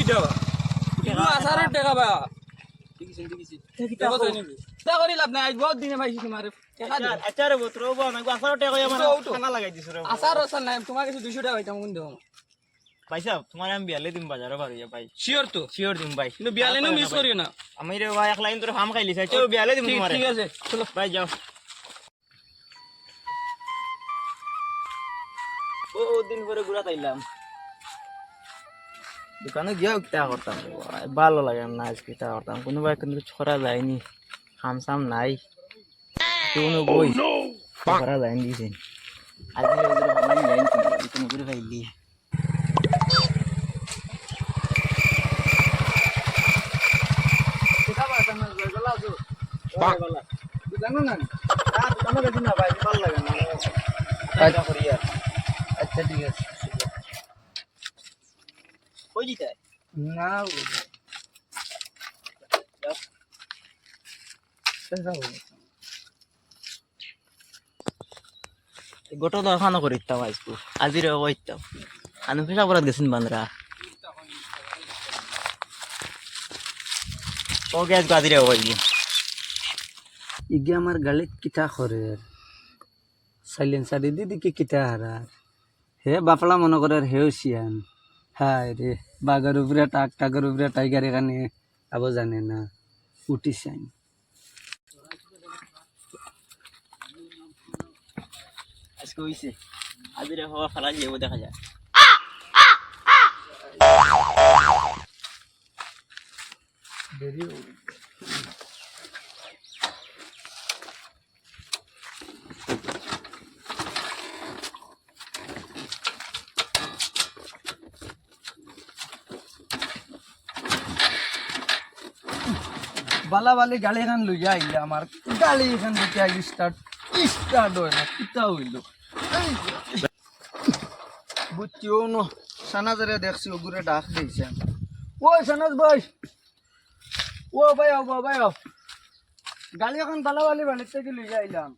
কিটা বা ইগু আসারের টাকা বা দেখো তো নিবি তা করি লাভ নাই আজ বহুত দিনে পাইছি তোমারে টাকা দে আচ্ছা রে বত্র বা না আসার টাকা আমার খানা লাগাই দিছ রে আসার আসার নাই তোমার কাছে 200 টাকা পাইতাম কোন দেব ভাই সাহেব তোমার আমি বিয়ালে দিম বাজারে বাড়িয়া ভাই শিওর তো শিওর দিম ভাই কিন্তু বিয়ালে নো মিস করিও না আমি রে ভাই এক লাইন তোর ফার্ম খাইলি চাই চলো বিয়ালে দিম তোমারে ঠিক আছে চলো ভাই যাও ও দিন পরে ঘুরা তাইলাম দোকানে গিয়েও কিতা করতাম ভালো লাগে না আজ কিতা করতাম কোনো ভাই কিন্তু ছড়া যায়নি খাম সাম নাই কোনো বই ছড়া যায়নি দিছে আজ আমি যাইনি কোনো করে খাইলি টাকা বা তুমি গলা আছো গলা জানো না দোকানে গেছি না ভাই ভালো লাগে না আচ্ছা করিয়া আচ্ছা ঠিক আছে কই দিতে না গোটো দোকানও করিতাম আজকু আজিরে কইতাম আনু পেশা করাত গেছিন বান্দরা ওকে আজকু আজিরে কইব ইগে আমার গালে কিটা করে সাইলেন্সার দিদি কিটা হারা হে বাপলা মনে করে হেও শিয়ান হায় রে বাঘের উপরে টাকের উপরে টাইগার এখানে আবো জানে না উঠিসাইন আজকে হইছে আজিরে হওয়া ফেলা যাবো দেখা যায় দেরি বালা বালি গাড়ি এখান লইয়া আইলে আমার গাড়ি এখান থেকে আগে স্টার্ট হয় না কিতা হইল বুঝছিও ন সানাজারে দেখছি ওগুরে ডাক দিয়েছে ওই সানাজ ভাই ও ভাই আও ভাই আও গাড়ি এখন বালা বালি বাড়ির থেকে লইয়া আইলাম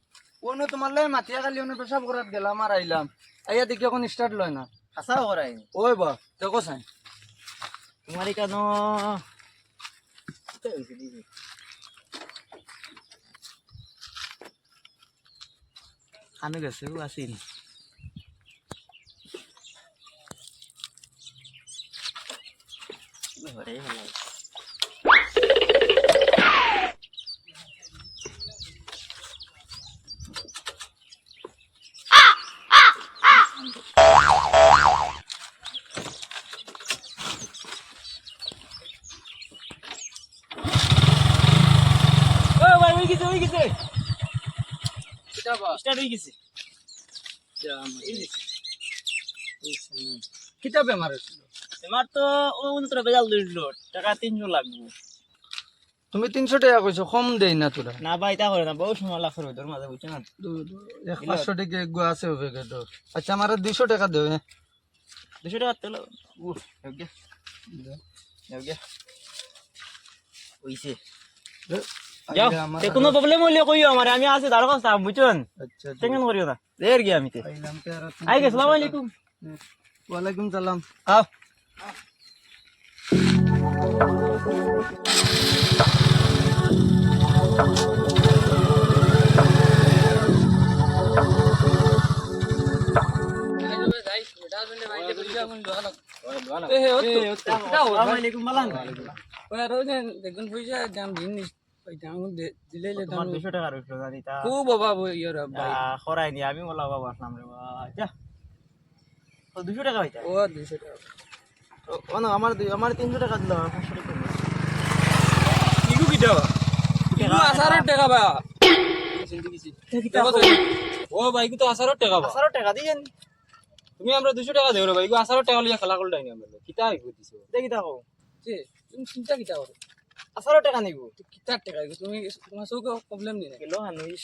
ওনো তোমার লাই মাতিয়া গালি ওনো পেশাব করাত গেলাম আর আইলাম আইয়া দেখি এখন স্টার্ট লয় না হাসাও করাই ওই বা দেখো সাই তোমার কেন খানো গেছে ও আসিল ওই গেছে কিটা বা স্টার্ট হয়ে গেছে কিতা বেমার হয়েছিল তোমার তো ও তোরা বেজাল দিল টাকা 300 লাগবে তুমি 300 টাকা কইছো কম দেই না তোরা না ভাই তা করে না বহু সময় লাগছে তোর মাঝে বুঝছো না 500 টাকা এক গো আছে হবে তো আচ্ছা আমার 200 টাকা দেও 200 টাকা তেল ওকে ওকে ওইছে যাও তে কোনো প্রবলেম হইলে কইও আমারে আমি আছি দাঁড় কথা বুঝছন আচ্ছা টেনশন করিও না দের গিয়া আমি তে আইলাম তে আর আই গে আসসালামু আলাইকুম ওয়ালাইকুম সালাম আও আসসালামু আলাইকুম মালান দেখুন পয়সা দাম দিন দিলে তোমার 200 টাকা রইলো জানি তা খুব অভাব ইয়ের ভাই খরাই নি আমি বলা বাবা আসলাম রে যা ও 200 টাকা হইতা ও 200 টাকা ও না আমার 300 টাকা দিল 500 টাকা ইগু কিটা ইগু আসারের টাকা বা ও ভাই কি তো আসারের টাকা বা 500 টাকা দিয়েন তুমি আমরা 200 টাকা দেও রে ভাই ইগু আসারের টাকা লিয়া খেলা করল ডাইনি আমরা কিটা ইগু দিছো দেখি তাকো যে তুমি চিন্তা কিটা করো 500 টাকা নিব কিটা টাকা ইগু তুমি তোমার সব প্রবলেম নেই কিলো হানুই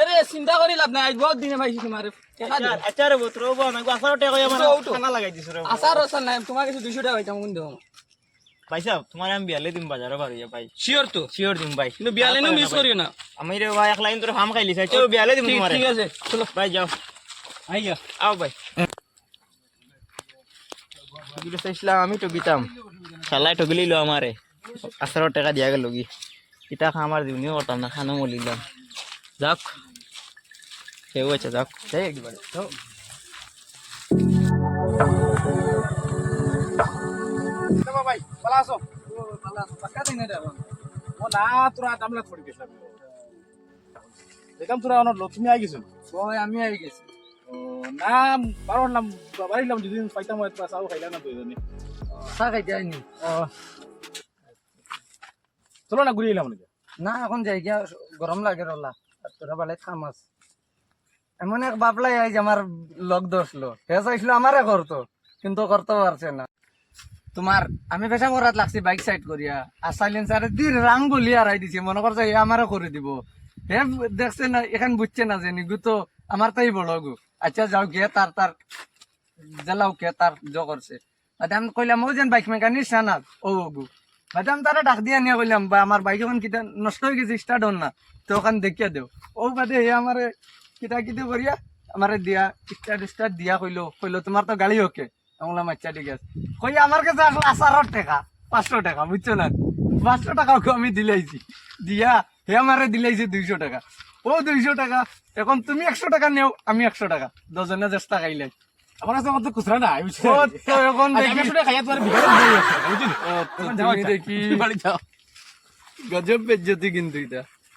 এরে চিন্তা করি লাভ নাই আজ বহুত দিনে পাইছি তোমার টাকা দে আচ্ছা রে বত্র বা না 500 টাকা আমার খানা লাগাই দিছ রে আসার আসার নাই তোমার কাছে 200 টাকা পাইতাম কোন দেব ভাই সাহেব তোমার আমি বিয়ালে দিম বাজারে বাড়িয়া ভাই শিওর তো শিওর দিম ভাই কিন্তু বিয়ালে নো মিস করিও না আমি রে ভাই এক লাইন তোর ফার্ম খাইলি চাই চলো বিয়ালে দিম তোমারে ঠিক আছে চলো ভাই যাও আইয়া আও ভাই যেগুলো চাইছিলাম আমি ঠকিতাম শালাই ঠকিলিল আমারে 18 টাকা দিয়া গেল কি কিতা আমার জীবনীও করতাম না খানো মলিলাম যাক কেউ আছে যাক যাই একবারে তো ভাই পালা আসো পাক্কা দিন এটা এখন। ও না তোরা দামলা পড়ে গেছিলাম দেখলাম তোরা অনেক লক্ষ্মী আই গেছিল ওই আমি আই গেছি। ও না পারলাম বাড়িলাম দুদিন পাইতাম হয়তো চাও খাইলাম না দুইজনে চা খাইতে আইনি। চলো না ঘুরে এলাম নাকি না এখন যাই গিয়া গরম লাগে রলা আর তোরা বেলে খাম আস এমন এক বাপলাই আইজ আমার লগ ধরছিল হে চাইছিল আমারে করতো কিন্তু করতে পারছে না তোমার আমি পেশা করাত লাগছি বাইক সাইড করিয়া আর সাইলেন্সারে দি রাং বলি আড়াই দিছি মনে করছে হে আমারে করে দিব হে দেখছে না এখান বুঝছে না যে নিগু তো আমার তাই বড় গু আচ্ছা যাও গিয়ে তার তার জ্বালাও কে তার জ করছে আমি কইলাম ও যেন বাইক মেকানিক সানাত ও গু আমি তারা ডাক দিয়া নিয়ে কইলাম বা আমার বাইক এখন কিটা নষ্ট হয়ে গেছে স্টার্ট হন না তো ওখান দেখিয়া দেও ও বাদে হে আমারে কিটা কিটা করিয়া আমারে দিয়া স্টার্ট দিয়া কইলো তোমার তো গাড়ি ওকে আমি বললাম আচ্ছা ঠিক আছে কই আমার কাছে আসলো 18 টাকা 500 টাকা বুঝছো না 500 টাকা ওকে আমি দিলাইছি দিয়া হে আমারে দিলাইছি 200 টাকা ও 200 টাকা এখন তুমি 100 টাকা নেও আমি 100 টাকা দুজনে চেষ্টা খাইলাই আমার কাছে অত খুচরা না আমি ও তো এখন আমি শুনে খাইয়া তোমার ভিখারি দিয়ে যাচ্ছে বুঝলি দেখি বাড়ি যাও গজব বেজ্জতি কিন্তু এটা